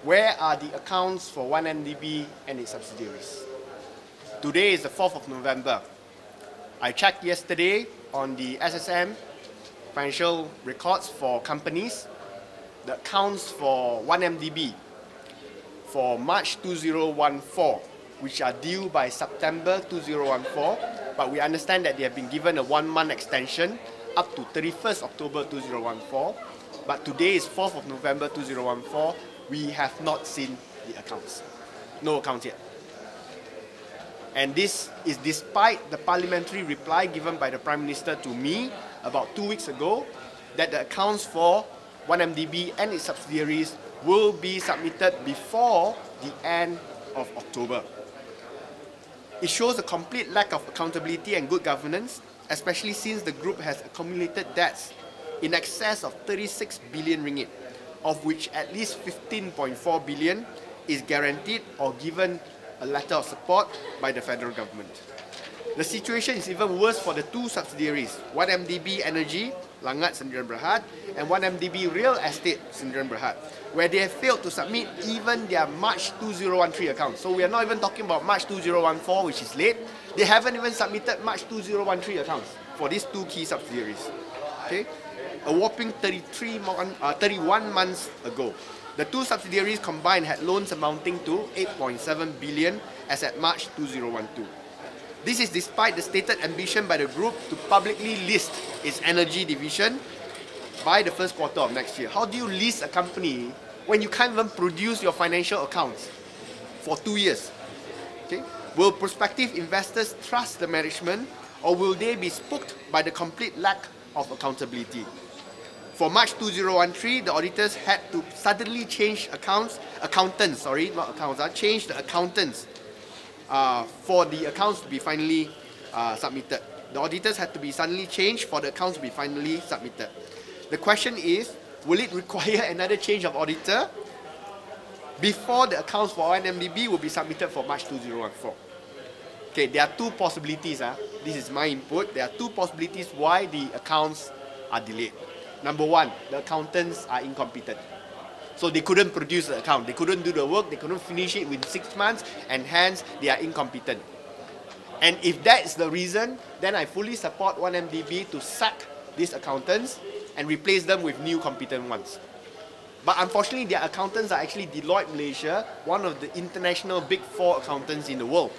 Where are the accounts for 1MDB and its subsidiaries? Today is the 4th of November. I checked yesterday on the SSM financial records for companies. The accounts for 1MDB for March 2014, which are due by September 2014, but we understand that they have been given a 1-month extension up to 31st October 2014. But today is 4th of November 2014. We have not seen the accounts. No accounts yet. And this is despite the parliamentary reply given by the Prime Minister to me about 2 weeks ago that the accounts for 1MDB and its subsidiaries will be submitted before the end of October. It shows a complete lack of accountability and good governance, especially since the group has accumulated debts in excess of 36 billion ringgit, of which at least 15.4 billion is guaranteed or given a letter of support by the federal government. The situation is even worse for the two subsidiaries, 1MDB Energy, Langat Sdn Berhad, and 1MDB Real Estate Sdn Berhad, where they have failed to submit even their March 2013 accounts. So we are not even talking about March 2014, which is late. They haven't even submitted March 2013 accounts for these two key subsidiaries. Okay? A whopping 31 months ago. The two subsidiaries combined had loans amounting to 8.7 billion as at March 2012. This is despite the stated ambition by the group to publicly list its energy division by the first quarter of next year. How do you list a company when you can't even produce your financial accounts for 2 years? Okay? Will prospective investors trust the management, or will they be spooked by the complete lack of accountability? For March 2013, the auditors had to suddenly change change the accountants for the accounts to be finally submitted. The auditors had to be suddenly changed for the accounts to be finally submitted. The question is, will it require another change of auditor before the accounts for 1MDB will be submitted for March 2014? Okay, there are two possibilities. This is my input. There are two possibilities why the accounts are delayed. Number one, the accountants are incompetent. So they couldn't produce the account. They couldn't do the work. They couldn't finish it within 6 months, and hence they are incompetent. And if that's the reason, then I fully support 1MDB to sack these accountants and replace them with new competent ones. But unfortunately, their accountants are actually Deloitte Malaysia, one of the international big 4 accountants in the world.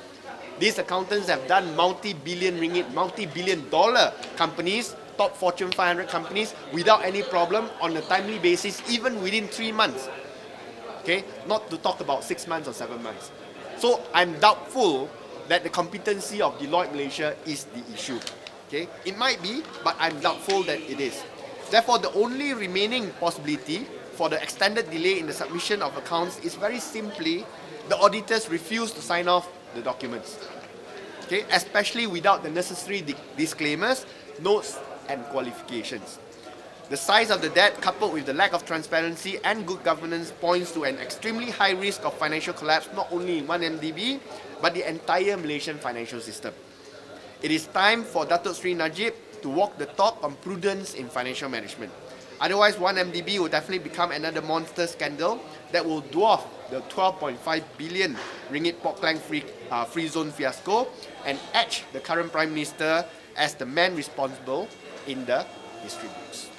These accountants have done multi-billion ringgit, multi-billion dollar companies, top Fortune 500 companies, without any problem on a timely basis, even within 3 months. Okay, not to talk about 6 months or 7 months. So I'm doubtful that the competency of Deloitte Malaysia is the issue. Okay, it might be, but I'm doubtful that it is. Therefore, the only remaining possibility for the extended delay in the submission of accounts is very simply the auditors refuse to sign off the documents. Okay, especially without the necessary disclaimers, notes, and qualifications. The size of the debt, coupled with the lack of transparency and good governance, points to an extremely high risk of financial collapse, not only in 1MDB, but the entire Malaysian financial system. It is time for Datuk Seri Najib to walk the talk on prudence in financial management. Otherwise, 1MDB will definitely become another monster scandal that will dwarf the 12.5 billion ringgit Petaling free zone fiasco and etch the current Prime Minister as the man responsible in the history books.